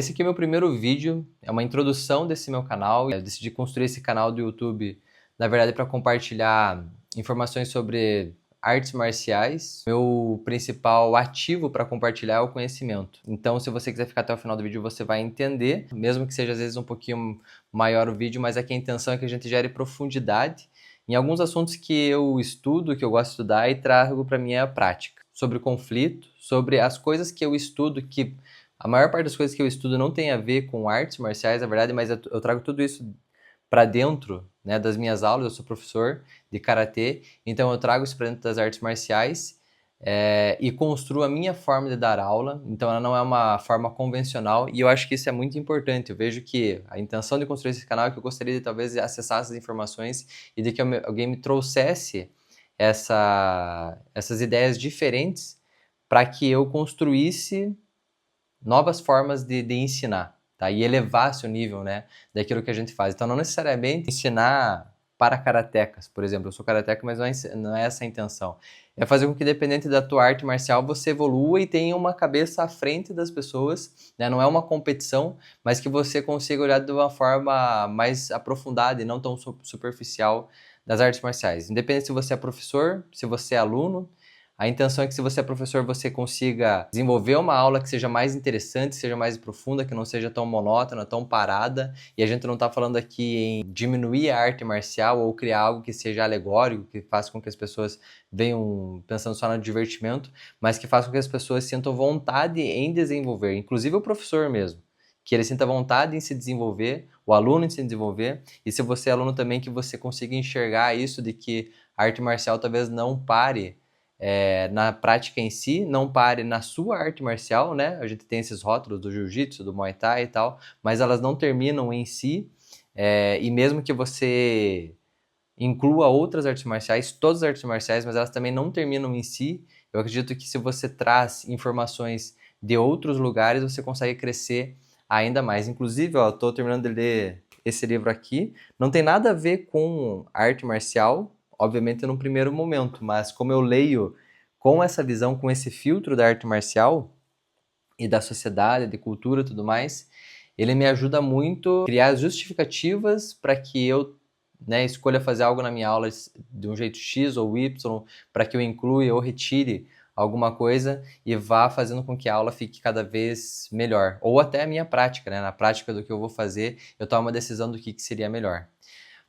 Esse aqui é meu primeiro vídeo, é uma introdução desse meu canal. Eu decidi construir esse canal do YouTube, na verdade, para compartilhar informações sobre artes marciais. Meu principal ativo para compartilhar é o conhecimento. Então, se você quiser ficar até o final do vídeo, você vai entender, mesmo que seja às vezes um pouquinho maior o vídeo, mas aqui a intenção é que a gente gere profundidade em alguns assuntos que eu estudo, que eu gosto de estudar e trago para minha prática. Sobre o conflito, sobre as coisas que eu estudo que a maior parte das coisas que eu estudo não tem a ver com artes marciais, na verdade, mas eu trago tudo isso para dentro, né, das minhas aulas. Eu sou professor de karatê, então eu trago isso para dentro das artes marciais e construo a minha forma de dar aula. Então ela não é uma forma convencional e eu acho que isso é muito importante. Eu vejo que a intenção de construir esse canal é que eu gostaria de talvez acessar essas informações e de que alguém me trouxesse essas ideias diferentes para que eu construísse novas formas de ensinar, tá? E elevasse o nível, né, daquilo que a gente faz. Então, não necessariamente ensinar para karatecas, por exemplo. Eu sou karateca, mas não é essa a intenção. É fazer com que, dependente da tua arte marcial, você evolua e tenha uma cabeça à frente das pessoas, né? Não é uma competição, mas que você consiga olhar de uma forma mais aprofundada e não tão superficial das artes marciais. Independente se você é professor, se você é aluno, a intenção é que, se você é professor, você consiga desenvolver uma aula que seja mais interessante, seja mais profunda, que não seja tão monótona, tão parada. E a gente não está falando aqui em diminuir a arte marcial ou criar algo que seja alegórico, que faça com que as pessoas venham pensando só no divertimento, mas que faça com que as pessoas sintam vontade em desenvolver, inclusive o professor mesmo. Que ele sinta vontade em se desenvolver, o aluno em se desenvolver, e se você é aluno também, que você consiga enxergar isso de que a arte marcial talvez não pare na prática em si, não pare na sua arte marcial, né? A gente tem esses rótulos do jiu-jitsu, do muay thai e tal, mas elas não terminam em si, e mesmo que você inclua outras artes marciais, todas as artes marciais, mas elas também não terminam em si. Eu acredito que, se você traz informações de outros lugares, você consegue crescer ainda mais. Inclusive, ó, estou terminando de ler esse livro aqui. Não tem nada a ver com arte marcial, obviamente, no primeiro momento, mas como eu leio com essa visão, com esse filtro da arte marcial e da sociedade, de cultura e tudo mais, ele me ajuda muito a criar justificativas para que eu, né, escolha fazer algo na minha aula de um jeito X ou Y, para que eu inclua ou retire alguma coisa e vá fazendo com que a aula fique cada vez melhor. Ou até a minha prática, né? Na prática do que eu vou fazer, eu tomo uma decisão do que seria melhor.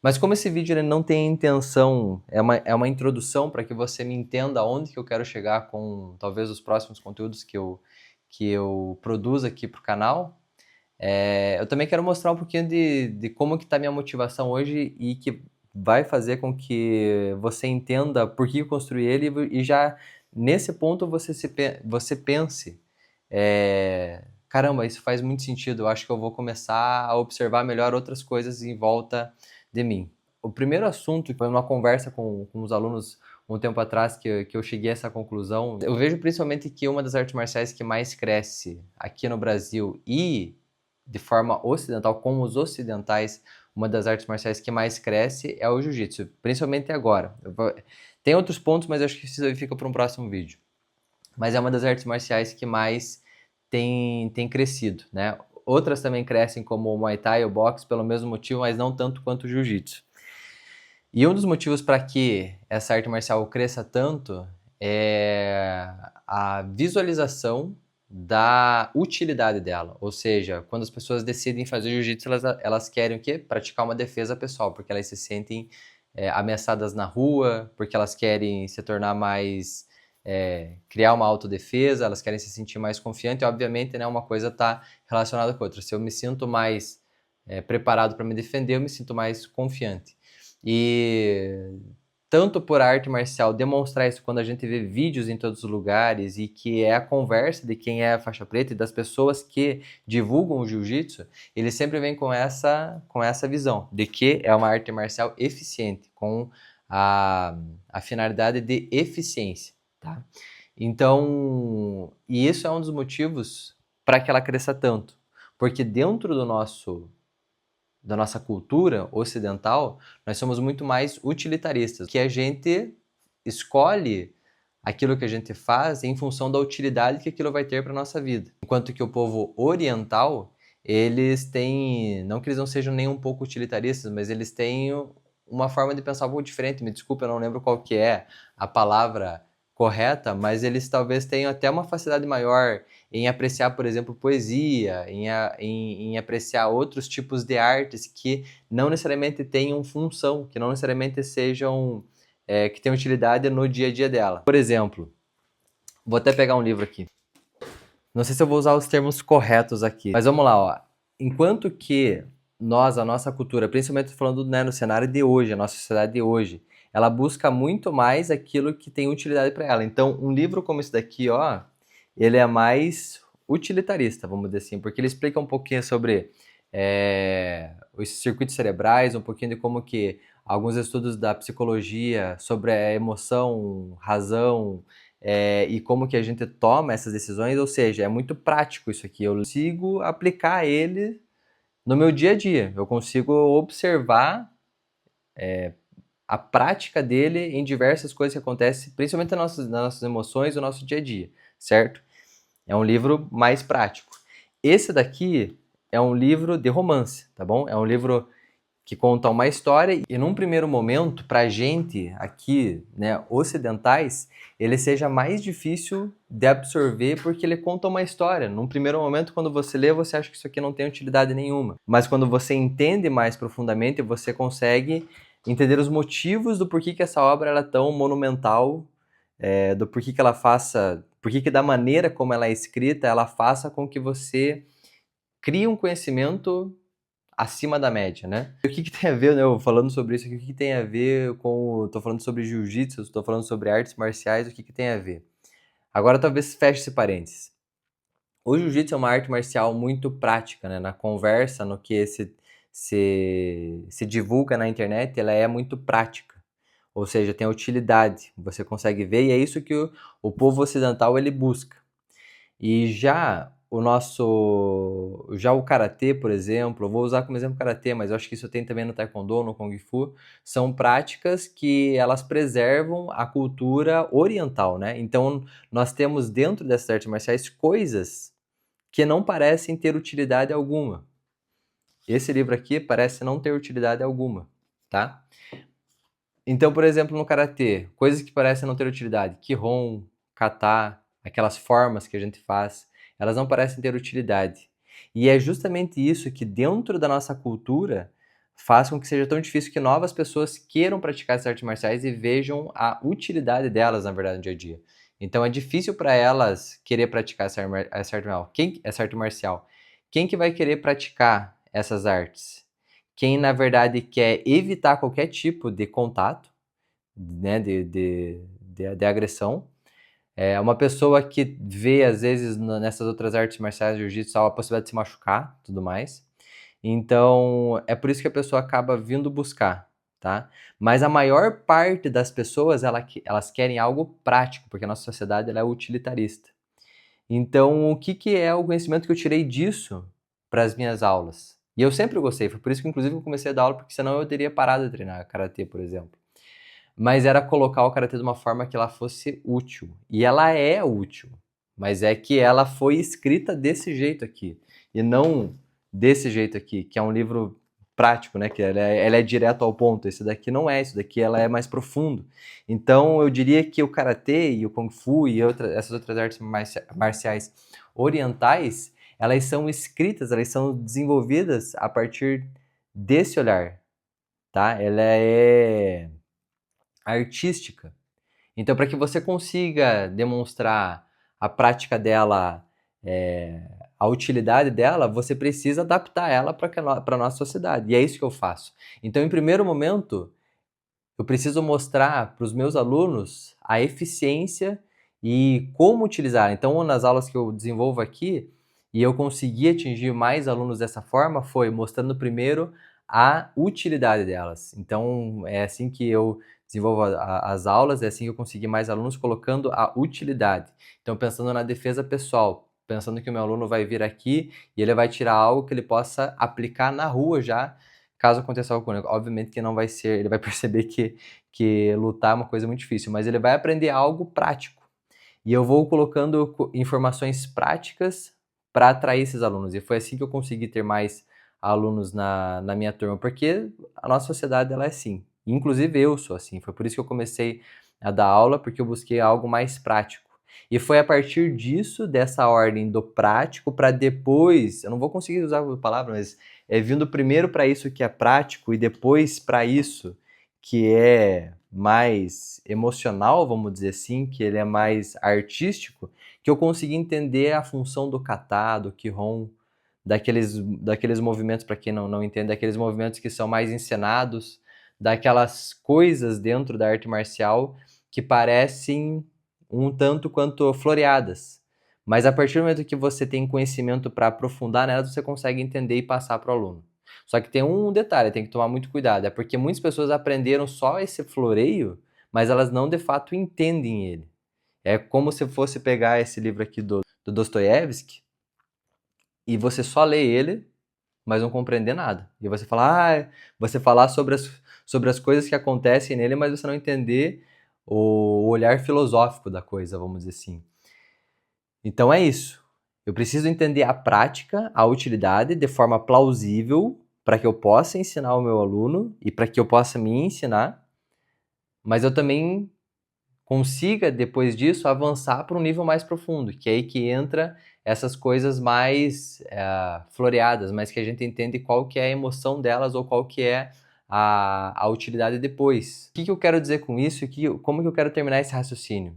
Mas como esse vídeo ele não tem intenção, é uma introdução para que você me entenda aonde que eu quero chegar com talvez os próximos conteúdos que eu produzo aqui para o canal, eu também quero mostrar um pouquinho de como que está minha motivação hoje e que vai fazer com que você entenda por que eu construí ele e já nesse ponto você pense, caramba, isso faz muito sentido, eu acho que eu vou começar a observar melhor outras coisas em volta de mim. O primeiro assunto, foi numa conversa com os alunos um tempo atrás que eu cheguei a essa conclusão. Eu vejo principalmente que uma das artes marciais que mais cresce aqui no Brasil e de forma ocidental, com os ocidentais, uma das artes marciais que mais cresce é o jiu-jitsu, principalmente agora. Tem outros pontos, mas acho que isso fica para um próximo vídeo. Mas é uma das artes marciais que mais tem crescido, né? Outras também crescem, como o Muay Thai e o boxe, pelo mesmo motivo, mas não tanto quanto o Jiu-Jitsu. E um dos motivos para que essa arte marcial cresça tanto é a visualização da utilidade dela. Ou seja, quando as pessoas decidem fazer Jiu-Jitsu, elas querem o quê? Praticar uma defesa pessoal, porque elas se sentem ameaçadas na rua, porque elas querem se tornar mais... criar uma autodefesa, elas querem se sentir mais confiante, e obviamente, né, uma coisa está relacionada com a outra. Se eu me sinto mais preparado para me defender, eu me sinto mais confiante. E tanto por arte marcial demonstrar isso quando a gente vê vídeos em todos os lugares e que é a conversa de quem é faixa preta e das pessoas que divulgam o jiu-jitsu, ele sempre vem com essa visão de que é uma arte marcial eficiente, com a finalidade de eficiência. Tá? Então, e isso é um dos motivos para que ela cresça tanto, porque dentro da nossa cultura ocidental, nós somos muito mais utilitaristas, que a gente escolhe aquilo que a gente faz em função da utilidade que aquilo vai ter para a nossa vida. Enquanto que o povo oriental, eles têm, não que eles não sejam nem um pouco utilitaristas, mas eles têm uma forma de pensar um pouco diferente. Me desculpa, eu não lembro qual que é a palavra correta, mas eles talvez tenham até uma facilidade maior em apreciar, por exemplo, poesia, em apreciar outros tipos de artes que não necessariamente tenham função, que não necessariamente sejam, que tenham utilidade no dia a dia dela. Por exemplo, vou até pegar um livro aqui. Não sei se eu vou usar os termos corretos aqui, mas vamos lá, ó. Enquanto que nós, a nossa cultura, principalmente falando, né, no cenário de hoje, a nossa sociedade de hoje, ela busca muito mais aquilo que tem utilidade para ela. Então, um livro como esse daqui, ó, ele é mais utilitarista, vamos dizer assim, porque ele explica um pouquinho sobre os circuitos cerebrais, um pouquinho de como que alguns estudos da psicologia sobre a emoção, razão, e como que a gente toma essas decisões, ou seja, é muito prático isso aqui. Eu consigo aplicar ele no meu dia a dia. Eu consigo observar a prática dele em diversas coisas que acontecem, principalmente nas nossas emoções, no nosso dia a dia, certo? É um livro mais prático. Esse daqui é um livro de romance, tá bom? É um livro que conta uma história e num primeiro momento, pra gente aqui, né, ocidentais, ele seja mais difícil de absorver porque ele conta uma história. Num primeiro momento, quando você lê, você acha que isso aqui não tem utilidade nenhuma. Mas quando você entende mais profundamente, você consegue entender os motivos do porquê que essa obra ela é tão monumental, do porquê que ela faça, porquê que da maneira como ela é escrita, ela faça com que você crie um conhecimento acima da média, né? E o que tem a ver, né, eu falando sobre isso aqui, o que tem a ver com... Tô falando sobre jiu-jitsu, tô falando sobre artes marciais, o que tem a ver? Agora talvez feche esse parênteses. O jiu-jitsu é uma arte marcial muito prática, né? Na conversa, no que se divulga na internet, ela é muito prática. Ou seja, tem utilidade, você consegue ver, e é isso que o povo ocidental ele busca. E já o karatê, por exemplo, eu vou usar como exemplo o karatê, mas eu acho que isso tem também no taekwondo, no kung fu, são práticas que elas preservam a cultura oriental, né? Então, nós temos dentro dessas artes marciais coisas que não parecem ter utilidade alguma. Esse livro aqui parece não ter utilidade alguma, tá? Então, por exemplo, no karatê, coisas que parecem não ter utilidade, kihon, kata, aquelas formas que a gente faz, elas não parecem ter utilidade. E é justamente isso que dentro da nossa cultura faz com que seja tão difícil que novas pessoas queiram praticar essas artes marciais e vejam a utilidade delas, na verdade, no dia a dia. Então é difícil para elas querer praticar essa arte marcial. Quem que vai querer praticar essas artes? Quem, na verdade, quer evitar qualquer tipo de contato, né, de agressão. É uma pessoa que vê, às vezes, nessas outras artes marciais, jiu-jitsu, a possibilidade de se machucar, tudo mais. Então, é por isso que a pessoa acaba vindo buscar, tá? Mas a maior parte das pessoas, elas querem algo prático, porque a nossa sociedade ela é utilitarista. Então, o que é o conhecimento que eu tirei disso para as minhas aulas? E eu sempre gostei, foi por isso que inclusive eu comecei a dar aula, porque senão eu teria parado de treinar karatê, por exemplo. Mas era colocar o karatê de uma forma que ela fosse útil. E ela é útil, mas é que ela foi escrita desse jeito aqui, e não desse jeito aqui, que é um livro prático, né? Que ela é direto ao ponto. Esse daqui não é, isso daqui ela é mais profundo. Então eu diria que o karatê e o kung fu e essas outras artes marciais orientais, elas são escritas, elas são desenvolvidas a partir desse olhar, tá? Ela é artística. Então, para que você consiga demonstrar a prática dela, a utilidade dela, você precisa adaptar ela para a nossa sociedade. E é isso que eu faço. Então, em primeiro momento, eu preciso mostrar para os meus alunos a eficiência e como utilizar. Então, nas aulas que eu desenvolvo aqui, e eu consegui atingir mais alunos dessa forma, foi mostrando primeiro a utilidade delas. Então, é assim que eu desenvolvo as aulas, é assim que eu consegui mais alunos, colocando a utilidade. Então, pensando na defesa pessoal, pensando que o meu aluno vai vir aqui e ele vai tirar algo que ele possa aplicar na rua já, caso aconteça algo com ele. Obviamente que não vai ser, ele vai perceber que lutar é uma coisa muito difícil, mas ele vai aprender algo prático. E eu vou colocando informações práticas para atrair esses alunos. E foi assim que eu consegui ter mais alunos na minha turma, porque a nossa sociedade ela é assim. Inclusive eu sou assim. Foi por isso que eu comecei a dar aula, porque eu busquei algo mais prático. E foi a partir disso, dessa ordem do prático, para depois, eu não vou conseguir usar a palavra, mas vindo primeiro para isso que é prático e depois para isso que é mais emocional, vamos dizer assim, que ele é mais artístico, que eu consegui entender a função do kata, do kihon, daqueles movimentos, para quem não entende, daqueles movimentos que são mais encenados, daquelas coisas dentro da arte marcial que parecem um tanto quanto floreadas. Mas a partir do momento que você tem conhecimento para aprofundar nelas, você consegue entender e passar para o aluno. Só que tem um detalhe, tem que tomar muito cuidado, é porque muitas pessoas aprenderam só esse floreio, mas elas não de fato entendem ele. É como se fosse pegar esse livro aqui do Dostoiévski e você só lê ele, mas não compreender nada. E você você falar sobre as coisas que acontecem nele, mas você não entender o olhar filosófico da coisa, vamos dizer assim. Então é isso. Eu preciso entender a prática, a utilidade de forma plausível para que eu possa ensinar o meu aluno e para que eu possa me ensinar, mas eu também consiga, depois disso, avançar para um nível mais profundo, que é aí que entra essas coisas mais floreadas, mas que a gente entende qual que é a emoção delas ou qual que é a utilidade depois. O que eu quero dizer com isso e como que eu quero terminar esse raciocínio?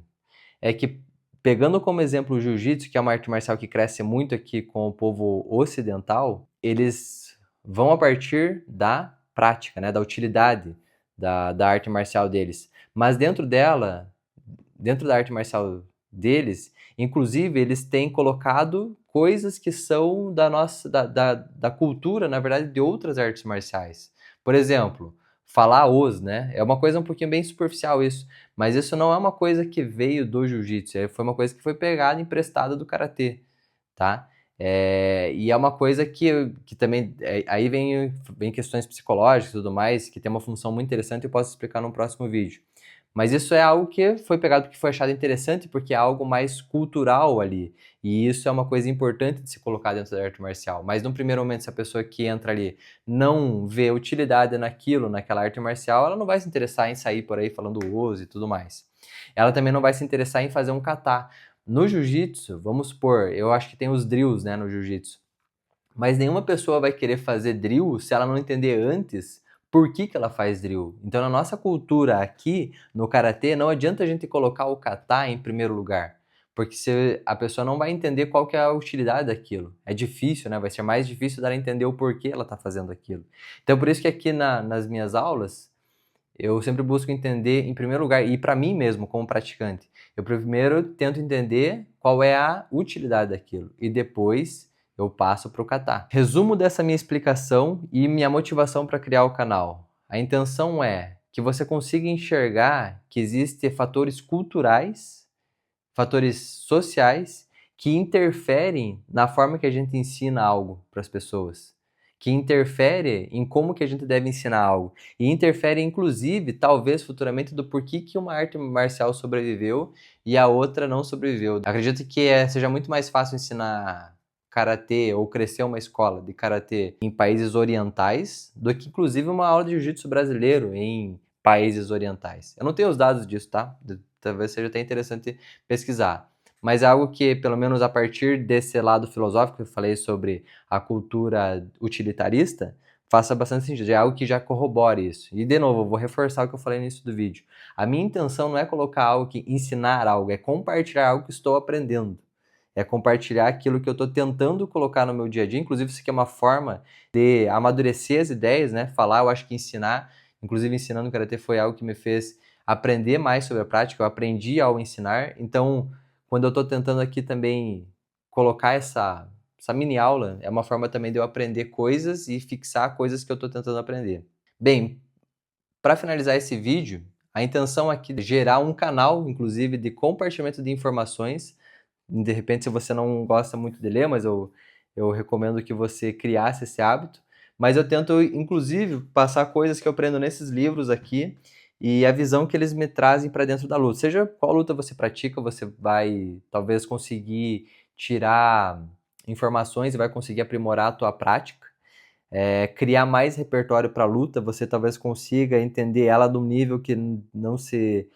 É que, pegando como exemplo o jiu-jitsu, que é uma arte marcial que cresce muito aqui com o povo ocidental, eles vão a partir da prática, né, da utilidade da arte marcial deles. Mas dentro da arte marcial deles, inclusive, eles têm colocado coisas que são da cultura, na verdade, de outras artes marciais. Por exemplo, falar né? É uma coisa um pouquinho bem superficial isso, mas isso não é uma coisa que veio do jiu-jitsu, foi uma coisa que foi pegada, emprestada do karatê, tá? E é uma coisa que também, aí vem questões psicológicas e tudo mais, que tem uma função muito interessante e eu posso explicar no próximo vídeo. Mas isso é algo que foi pegado porque foi achado interessante, porque é algo mais cultural ali. E isso é uma coisa importante de se colocar dentro da arte marcial. Mas no primeiro momento, se a pessoa que entra ali não vê utilidade naquela arte marcial, ela não vai se interessar em sair por aí falando uso e tudo mais. Ela também não vai se interessar em fazer um kata. No jiu-jitsu, vamos supor, eu acho que tem os drills, né, no jiu-jitsu. Mas nenhuma pessoa vai querer fazer drill se ela não entender antes por que ela faz drill. Então, na nossa cultura aqui, no karatê, não adianta a gente colocar o kata em primeiro lugar, porque a pessoa não vai entender qual que é a utilidade daquilo. É difícil, né? Vai ser mais difícil dela entender o porquê ela está fazendo aquilo. Então, por isso que aqui nas minhas aulas, eu sempre busco entender, em primeiro lugar, e para mim mesmo, como praticante, eu primeiro tento entender qual é a utilidade daquilo, e depois eu passo para o kata. Resumo dessa minha explicação e minha motivação para criar o canal. A intenção é que você consiga enxergar que existem fatores culturais, fatores sociais, que interferem na forma que a gente ensina algo para as pessoas, que interfere em como que a gente deve ensinar algo, e interfere inclusive, talvez futuramente, do porquê que uma arte marcial sobreviveu e a outra não sobreviveu. Acredito que seja muito mais fácil ensinar karatê ou crescer uma escola de karatê em países orientais do que inclusive uma aula de jiu-jitsu brasileiro em países orientais. Eu não tenho os dados disso, tá? Talvez seja até interessante pesquisar. Mas é algo que, pelo menos a partir desse lado filosófico que eu falei sobre a cultura utilitarista, faça bastante sentido. É algo que já corrobore isso. E, de novo, eu vou reforçar o que eu falei no início do vídeo. A minha intenção não é colocar algo que ensinar algo, é compartilhar algo que estou aprendendo. É compartilhar aquilo que eu estou tentando colocar no meu dia a dia. Inclusive, isso aqui é uma forma de amadurecer as ideias, né? Falar, eu acho que ensinar, inclusive ensinando Karatê foi algo que me fez aprender mais sobre a prática, eu aprendi ao ensinar. Então, quando eu estou tentando aqui também colocar essa mini aula, é uma forma também de eu aprender coisas e fixar coisas que eu estou tentando aprender. Bem, para finalizar esse vídeo, a intenção aqui é gerar um canal, inclusive, de compartilhamento de informações. De repente, se você não gosta muito de ler, mas eu recomendo que você criasse esse hábito. Mas eu tento, inclusive, passar coisas que eu aprendo nesses livros aqui e a visão que eles me trazem para dentro da luta. Seja qual luta você pratica, você vai talvez conseguir tirar informações e vai conseguir aprimorar a tua prática. Criar mais repertório para a luta, você talvez consiga entender ela de um nível que não se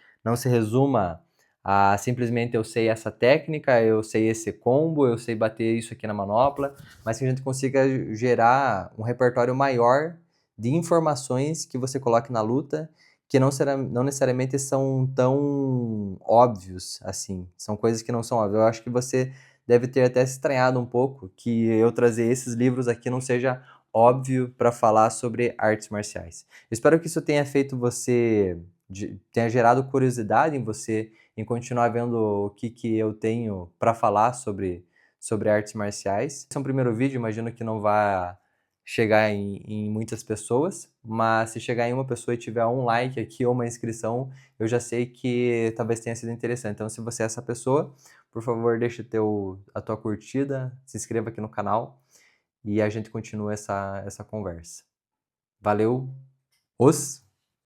resuma a simplesmente eu sei essa técnica, eu sei esse combo, eu sei bater isso aqui na manopla, mas que a gente consiga gerar um repertório maior de informações que você coloque na luta, que não necessariamente são tão óbvios assim, são coisas que não são óbvias. Eu acho que você deve ter até se estranhado um pouco que eu trazer esses livros aqui não seja óbvio para falar sobre artes marciais. Espero que isso tenha feito você, tenha gerado curiosidade em você em continuar vendo o que eu tenho para falar sobre artes marciais. Esse é um primeiro vídeo, imagino que não vai chegar em muitas pessoas, mas se chegar em uma pessoa e tiver um like aqui ou uma inscrição, eu já sei que talvez tenha sido interessante. Então, se você é essa pessoa, por favor, deixa a tua curtida, se inscreva aqui no canal e a gente continua essa conversa. Valeu, os